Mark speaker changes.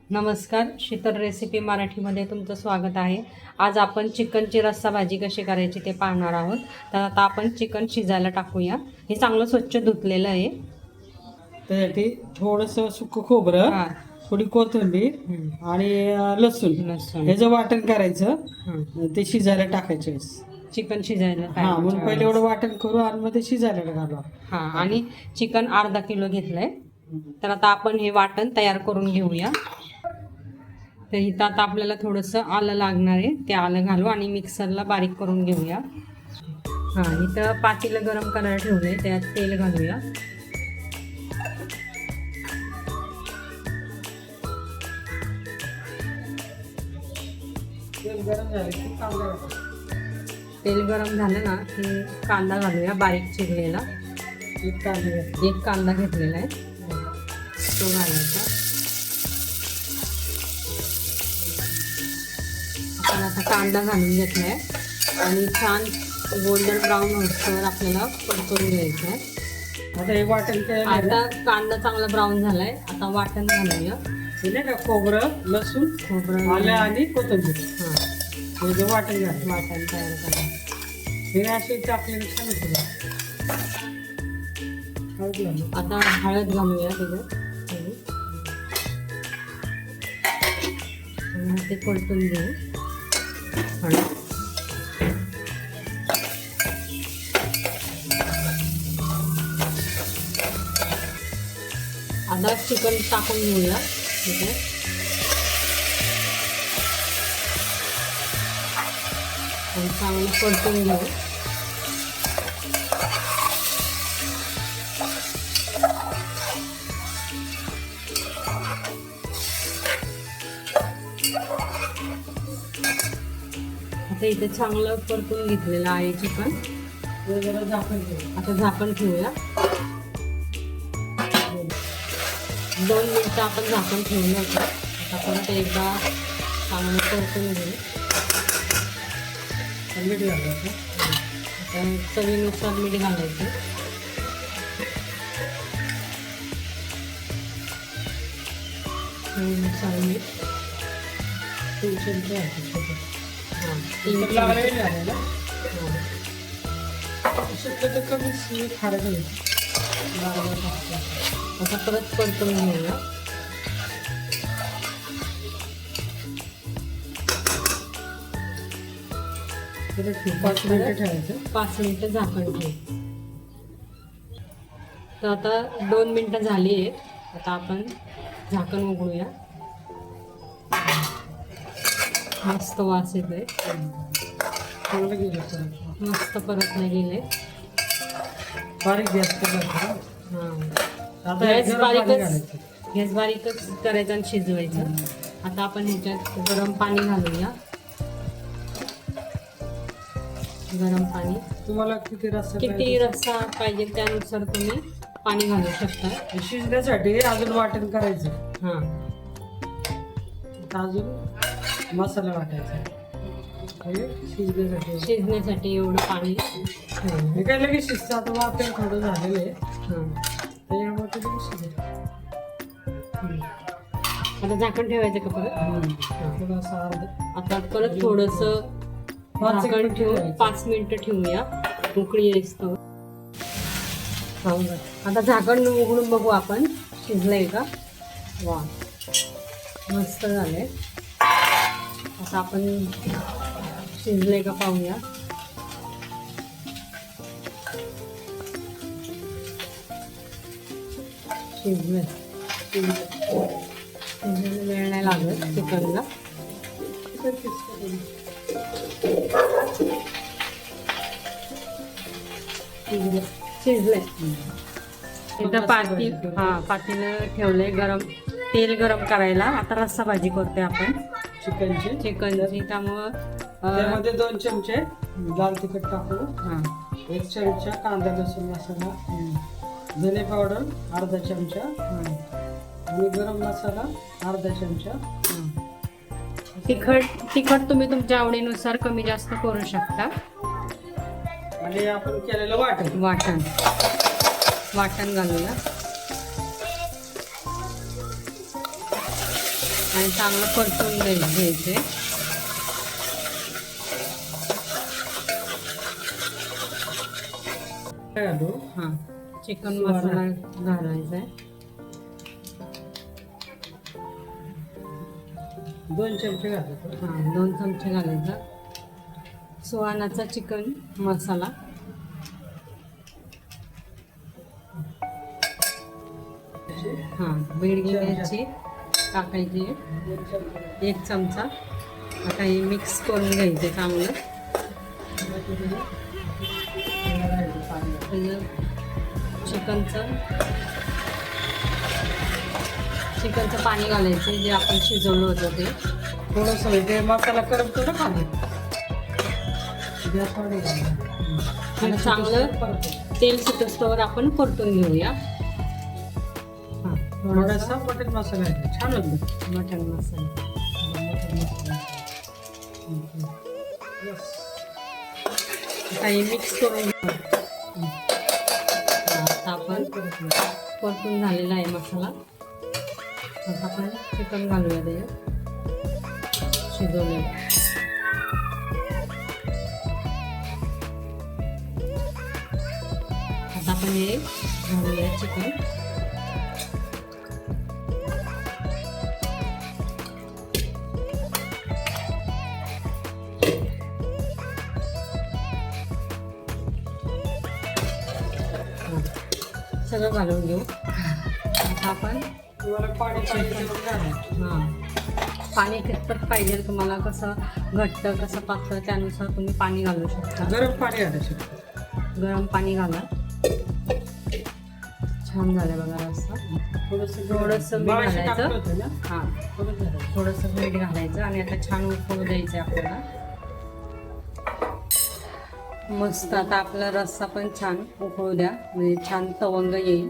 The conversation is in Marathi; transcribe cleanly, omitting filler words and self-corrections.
Speaker 1: नमस्कार, शीतल रेसिपी मराठीमध्ये तुमचं स्वागत आहे. आज आपण चिकनची रस्सा भाजी कशी करायची ते पाहणार आहोत. तर आता आपण चिकन शिजायला टाकूया. हे चांगलं स्वच्छ धुतलेलं आहे.
Speaker 2: त्यासाठी थोडंसं सुकं खोबरं,
Speaker 1: हां
Speaker 2: थोडी कोथिंबीर आणि लसूण
Speaker 1: लसूण
Speaker 2: ह्याचं वाटण करायचं.
Speaker 1: हां
Speaker 2: ते शिजायला टाकायचे.
Speaker 1: चिकन शिजायला
Speaker 2: हा म्हणून पहिले एवढं वाटण करू आणि मग ते शिजायला घालू.
Speaker 1: हां आणि चिकन अर्धा किलो घेतलंय. तर आता आपण हे वाटण तयार करून घेऊया. तर इथं आता आपल्याला थोडंसं आलं लागणार आहे. ते आलं घालू आणि मिक्सरला बारीक करून घेऊया. हां इथं पातेलं गरम करायला ठेवलंय, त्यात तेल घालूया.
Speaker 2: तेल गरम झाले की कांदा घालायचा.
Speaker 1: तेल गरम झालं ना की कांदा घालूया बारीक चिरलेला.
Speaker 2: एक कांदा घालायचा.
Speaker 1: एक कांदा घेतलेला आहे, तो घालायचा. आपण आता कांदा घालून घेतलाय आणि छान गोल्डन ब्राऊन होतोवर आपल्याला परतून घ्यायचं आहे.
Speaker 2: आता हे वाटण केलं
Speaker 1: आता कांदा चांगला ब्राऊन झालाय. आता वाटण घालूया.
Speaker 2: नाही का, खोबरं, लसूण,
Speaker 1: खोबरं
Speaker 2: आलं आणि कोथिंबीर
Speaker 1: हां
Speaker 2: हे जे वाटण घालायचं.
Speaker 1: वाटण तयार करा.
Speaker 2: हे असे टाकलेलं छान होतं. हळद घालू.
Speaker 1: आता हळद घालूया त्याच्यात आणि ते परतून घेऊ. हळद आता चिकन टाकून घेऊया तिथे. आणि चांगलं परतून घेऊ. आता इथे चांगलं परतून घेतलेलं आहे चिकन.
Speaker 2: हे जरा झाकण ठेवू.
Speaker 1: आता झाकण ठेवूया. 2 मिनिटं आपण झाकण ठेवलं होतं. आता परत एकदा चांगलं परतून घेऊ.
Speaker 2: मीठ घालायचं.
Speaker 1: आता चवीनुसार मीठ घालायचं. चवीनुसार मीठ.
Speaker 2: 3 चमचे घालायचे.
Speaker 1: हां
Speaker 2: तर लावायला वेळ लागेल ना.
Speaker 1: हां
Speaker 2: शक्यतो कमी खारं घालायचं.
Speaker 1: आता परत परतून घेऊया.
Speaker 2: परत 5 मिनिटं ठेवायचं.
Speaker 1: 5 मिनिटं झाकण ठेवू. तर आता 2 मिनिटं झाली आहेत. आता आपण झाकण उघडूया. मस्त वास येतोय.
Speaker 2: चांगलं गेलं परत.
Speaker 1: मस्त परतलं गेले.
Speaker 2: बारीक गॅस करायचा.
Speaker 1: हां
Speaker 2: आता
Speaker 1: गॅस
Speaker 2: गरम पाणी
Speaker 1: बारीकच
Speaker 2: घालायचं.
Speaker 1: गॅस बारीकच करायचं आणि शिजवायचं. आता आपण ह्याच्यात गरम पाणी घालूया. गरम पाणी
Speaker 2: तुम्हाला किती रस्सा
Speaker 1: किती
Speaker 2: पाहिजे?
Speaker 1: रस्सा पाहिजे त्यानुसार तुम्ही पाणी घालू शकता.
Speaker 2: शिजण्यासाठी अजून वाटण करायचं.
Speaker 1: हां
Speaker 2: आता अजून मसाला वाटायचा. हे शिजण्यासाठी.
Speaker 1: शिजण्यासाठी एवढं पाणी ठेवूया.
Speaker 2: हे काय लगेच शिजतं. आता वाटण थोडं झालेलं आहे.
Speaker 1: हां
Speaker 2: त्याच्यामुळे ते लगेच शिजेल.
Speaker 1: आता झाकण ठेवायचं का परत? हां.
Speaker 2: थोडंसं
Speaker 1: आता परत थोडंसं
Speaker 2: 5
Speaker 1: झाकण
Speaker 2: मिनिटं
Speaker 1: ठेवून
Speaker 2: ठेवायचं.
Speaker 1: 5 मिनिटं ठेवूया. उकळी येतो. आता झाकण उघडून बघू आपण शिजलंय का. वा मस्त झालंय. आता आपण शिजलंय का पाहूया. शिजलंय. शिजायला वेळ नाही लागत चिकनला. शिजलंय. इथं पातेलं ठेवलंय गरम. तेल गरम करायला. आता रस्सा भाजी करतोय आपण
Speaker 2: चिकनची.
Speaker 1: चिकनची. त्यामुळं
Speaker 2: त्यामध्ये 2 चमचे लाल तिखट टाकू.
Speaker 1: हां
Speaker 2: 1 चमचा कांदा लसूण मसाला, धने पावडर अर्धा चमचा आणि गरम मसाला अर्धा चमचा.
Speaker 1: तिखट तुम्ही तुमच्या आवडीनुसार कमी जास्त करू शकता.
Speaker 2: आणि आपण केलेलं वाटण
Speaker 1: वाटण घालूया. आणि चांगलं परतून घ्यायचे.
Speaker 2: काय घालू?
Speaker 1: हां, चिकन मसाला घालायचा आहे.
Speaker 2: 2 चमचे घालायचे.
Speaker 1: हां, 2 चमचे घालायचा. सुहानाचा चिकन मसाला. हां, बेडगी मिरची टाकायची 1 चमचा. आता हे मिक्स करून घ्यायचे चांगलं. चिकनचं पाणी घालायचं जे आपण शिजवलं होतं ते.
Speaker 2: थोडंसं ते मसाला करपतो ना खाली. गॅस वाढेल.
Speaker 1: आणि चांगलं तेल सुटस्तोवर आपण परतून घेऊया. हां,
Speaker 2: थोडासा मटन मसाला आहे, छान होतं.
Speaker 1: मटण मसाला.
Speaker 2: मटन मसाला.
Speaker 1: आता हे मिक्स करून घेऊ. आता आपण परतून झालेला आहे मसाला. आता आपण चिकन घालूया त्याच्यात शिजवलेलं. आता आपण हे घालूया चिकन. सगळं घालून घेऊ. आता आपण
Speaker 2: तुम्हाला पाणी पाहिजे तर घालायचं.
Speaker 1: हां, पाणी कितपत पाहिजे तुम्हाला, कसं घट्ट कसं पातळ त्यानुसार तुम्ही पाणी घालू शकता.
Speaker 2: गरम पाणी घालायचं.
Speaker 1: गरम पाणी घाला. छान झालं बघा रस्सा. थोडंसं मीठ घालायचं. हां, थोडंसं मीठ घालायचं आणि आता छान उकळू द्यायचं आपल्याला. मस्त. आता आपला रस्सा पण छान उकळू द्या, म्हणजे छान तवंग येईल.